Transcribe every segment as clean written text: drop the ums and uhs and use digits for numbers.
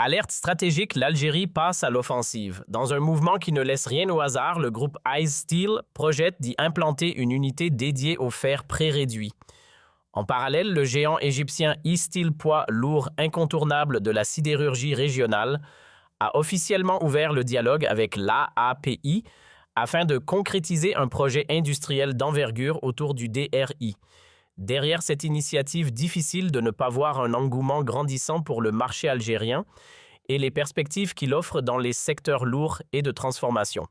Alerte stratégique, l'Algérie passe à l'offensive. Dans un mouvement qui ne laisse rien au hasard, le groupe ICE Steel projette d'y implanter une unité dédiée au fer pré-réduit. En parallèle, le géant égyptien E-Steel poids lourd incontournable de la sidérurgie régionale a officiellement ouvert le dialogue avec l'AAPI afin de concrétiser un projet industriel d'envergure autour du DRI. Derrière cette initiative, difficile de ne pas voir un engouement grandissant pour le marché algérien et les perspectives qu'il offre dans les secteurs lourds et de transformation.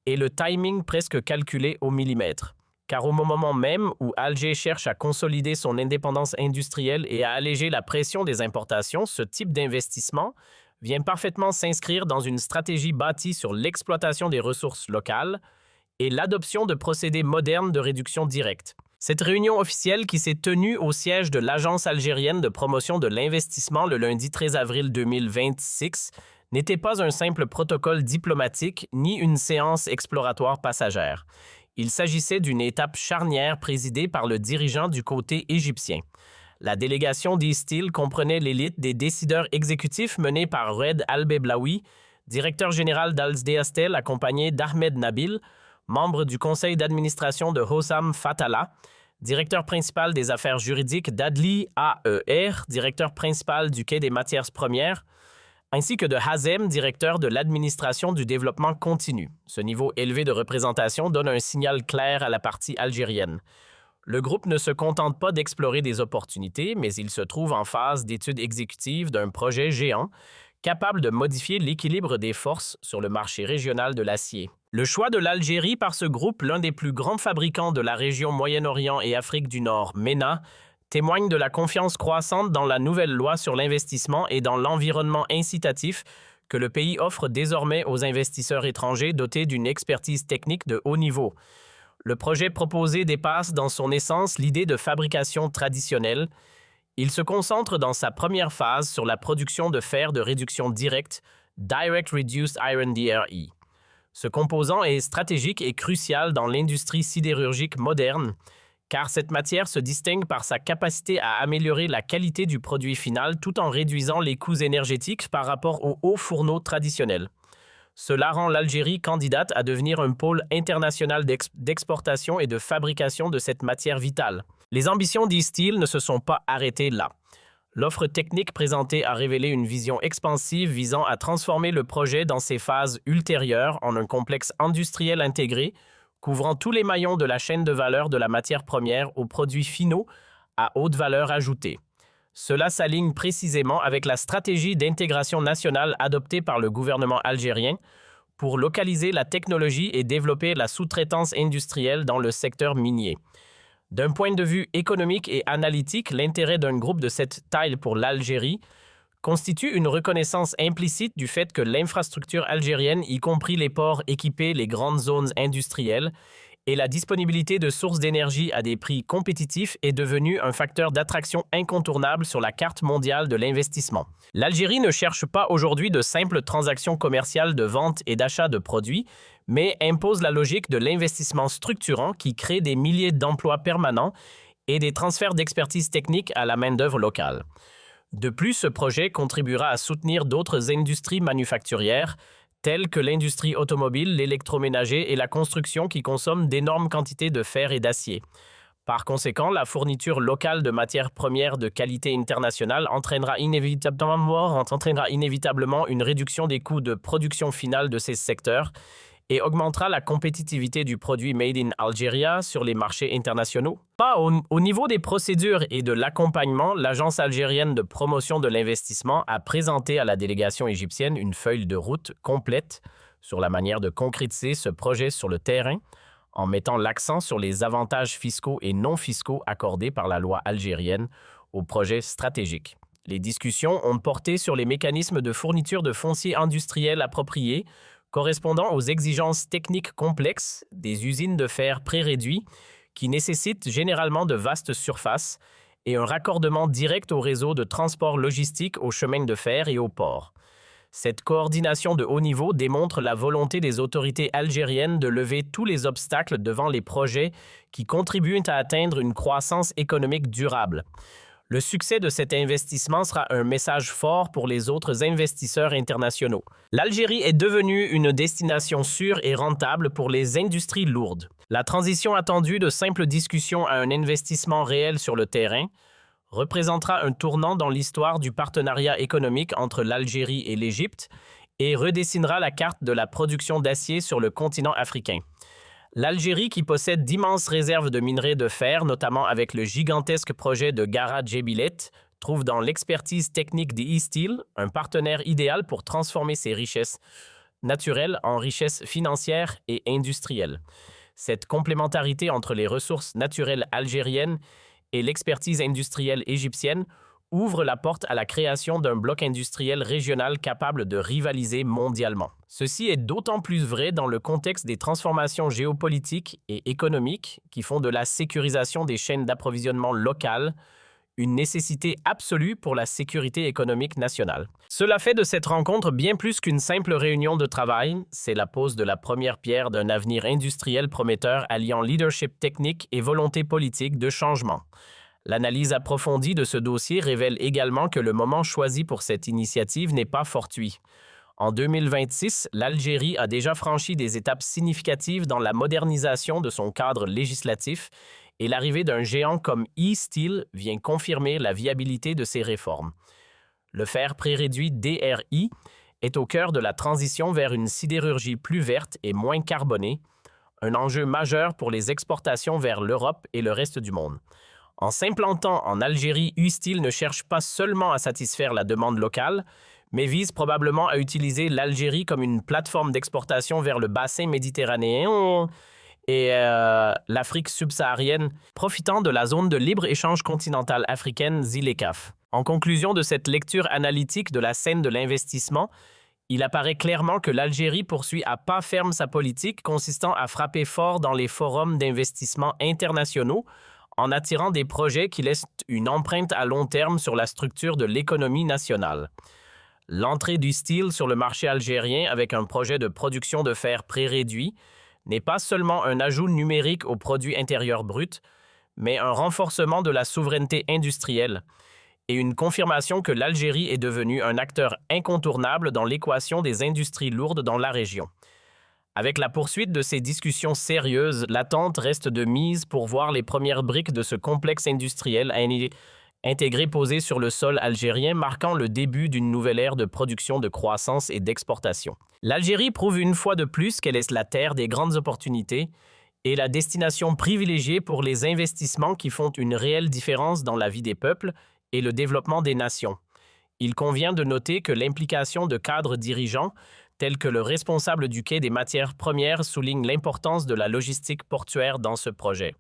Et le timing presque calculé au millimètre. Car au moment même où Alger cherche à consolider son indépendance industrielle et à alléger la pression des importations, ce type d'investissement vient parfaitement s'inscrire dans une stratégie bâtie sur l'exploitation des ressources locales et l'adoption de procédés modernes de réduction directe. Cette réunion officielle qui s'est tenue au siège de l'Agence algérienne de promotion de l'investissement le lundi 13 avril 2026 n'était pas un simple protocole diplomatique ni une séance exploratoire passagère. Il s'agissait d'une étape charnière présidée par le dirigeant du côté égyptien. La délégation d'E-Steel comprenait l'élite des décideurs exécutifs menée par Red Al-Beblaoui, directeur général d'Alsdeastel accompagné d'Ahmed Nabil, membre du conseil d'administration de Hossam Fatala, directeur principal des affaires juridiques d'Adli AER, directeur principal du quai des matières premières, ainsi que de Hazem, directeur de l'administration du développement continu. Ce niveau élevé de représentation donne un signal clair à la partie algérienne. Le groupe ne se contente pas d'explorer des opportunités, mais il se trouve en phase d'étude exécutive d'un projet géant capable de modifier l'équilibre des forces sur le marché régional de l'acier. Le choix de l'Algérie par ce groupe, l'un des plus grands fabricants de la région Moyen-Orient et Afrique du Nord, MENA, témoigne de la confiance croissante dans la nouvelle loi sur l'investissement et dans l'environnement incitatif que le pays offre désormais aux investisseurs étrangers dotés d'une expertise technique de haut niveau. Le projet proposé dépasse dans son essence l'idée de fabrication traditionnelle. Il se concentre dans sa première phase sur la production de fer de réduction directe, Direct Reduced Iron DRI. Ce composant est stratégique et crucial dans l'industrie sidérurgique moderne, car cette matière se distingue par sa capacité à améliorer la qualité du produit final tout en réduisant les coûts énergétiques par rapport aux hauts fourneaux traditionnels. Cela rend l'Algérie candidate à devenir un pôle international d'exportation et de fabrication de cette matière vitale. Les ambitions d'E-Steel ne se sont pas arrêtées là. L'offre technique présentée a révélé une vision expansive visant à transformer le projet dans ses phases ultérieures en un complexe industriel intégré, couvrant tous les maillons de la chaîne de valeur de la matière première aux produits finaux à haute valeur ajoutée. Cela s'aligne précisément avec la stratégie d'intégration nationale adoptée par le gouvernement algérien pour localiser la technologie et développer la sous-traitance industrielle dans le secteur minier. D'un point de vue économique et analytique, l'intérêt d'un groupe de cette taille pour l'Algérie constitue une reconnaissance implicite du fait que l'infrastructure algérienne, y compris les ports équipés, les grandes zones industrielles et la disponibilité de sources d'énergie à des prix compétitifs est devenue un facteur d'attraction incontournable sur la carte mondiale de l'investissement. L'Algérie ne cherche pas aujourd'hui de simples transactions commerciales de vente et d'achat de produits, mais impose la logique de l'investissement structurant qui crée des milliers d'emplois permanents et des transferts d'expertise technique à la main-d'œuvre locale. De plus, ce projet contribuera à soutenir d'autres industries manufacturières, telles que l'industrie automobile, l'électroménager et la construction qui consomment d'énormes quantités de fer et d'acier. Par conséquent, la fourniture locale de matières premières de qualité internationale entraînera inévitablement une réduction des coûts de production finale de ces secteurs et augmentera la compétitivité du produit Made in Algeria sur les marchés internationaux. Au niveau des procédures et de l'accompagnement, l'Agence algérienne de promotion de l'investissement a présenté à la délégation égyptienne une feuille de route complète sur la manière de concrétiser ce projet sur le terrain, en mettant l'accent sur les avantages fiscaux et non fiscaux accordés par la loi algérienne au projet stratégique. Les discussions ont porté sur les mécanismes de fourniture de foncier industriel appropriés, correspondant aux exigences techniques complexes des usines de fer pré-réduit qui nécessitent généralement de vastes surfaces et un raccordement direct au réseau de transport logistique aux chemins de fer et aux ports. Cette coordination de haut niveau démontre la volonté des autorités algériennes de lever tous les obstacles devant les projets qui contribuent à atteindre une croissance économique durable. Le succès de cet investissement sera un message fort pour les autres investisseurs internationaux. L'Algérie est devenue une destination sûre et rentable pour les industries lourdes. La transition attendue de simples discussions à un investissement réel sur le terrain représentera un tournant dans l'histoire du partenariat économique entre l'Algérie et l'Égypte et redessinera la carte de la production d'acier sur le continent africain. L'Algérie, qui possède d'immenses réserves de minerais de fer, notamment avec le gigantesque projet de Gara Djebilet, trouve dans l'expertise technique d'e-Steel un partenaire idéal pour transformer ses richesses naturelles en richesses financières et industrielles. Cette complémentarité entre les ressources naturelles algériennes et l'expertise industrielle égyptienne ouvre la porte à la création d'un bloc industriel régional capable de rivaliser mondialement. Ceci est d'autant plus vrai dans le contexte des transformations géopolitiques et économiques qui font de la sécurisation des chaînes d'approvisionnement locales une nécessité absolue pour la sécurité économique nationale. Cela fait de cette rencontre bien plus qu'une simple réunion de travail, c'est la pose de la première pierre d'un avenir industriel prometteur alliant leadership technique et volonté politique de changement. L'analyse approfondie de ce dossier révèle également que le moment choisi pour cette initiative n'est pas fortuit. En 2026, l'Algérie a déjà franchi des étapes significatives dans la modernisation de son cadre législatif et l'arrivée d'un géant comme e-Steel vient confirmer la viabilité de ces réformes. Le fer pré-réduit DRI est au cœur de la transition vers une sidérurgie plus verte et moins carbonée, un enjeu majeur pour les exportations vers l'Europe et le reste du monde. En s'implantant en Algérie, e-Steel ne cherche pas seulement à satisfaire la demande locale, mais vise probablement à utiliser l'Algérie comme une plateforme d'exportation vers le bassin méditerranéen et l'Afrique subsaharienne, profitant de la zone de libre-échange continentale africaine ZLECAf. En conclusion de cette lecture analytique de la scène de l'investissement, il apparaît clairement que l'Algérie poursuit à pas ferme sa politique consistant à frapper fort dans les forums d'investissement internationaux en attirant des projets qui laissent une empreinte à long terme sur la structure de l'économie nationale. L'entrée du steel sur le marché algérien avec un projet de production de fer pré-réduit n'est pas seulement un ajout numérique au produit intérieur brut, mais un renforcement de la souveraineté industrielle et une confirmation que l'Algérie est devenue un acteur incontournable dans l'équation des industries lourdes dans la région. Avec la poursuite de ces discussions sérieuses, l'attente reste de mise pour voir les premières briques de ce complexe industriel intégré posé sur le sol algérien, marquant le début d'une nouvelle ère de production, de croissance et d'exportation. L'Algérie prouve une fois de plus qu'elle est la terre des grandes opportunités et la destination privilégiée pour les investissements qui font une réelle différence dans la vie des peuples et le développement des nations. Il convient de noter que l'implication de cadres dirigeants tels que le responsable du quai des matières premières souligne l'importance de la logistique portuaire dans ce projet.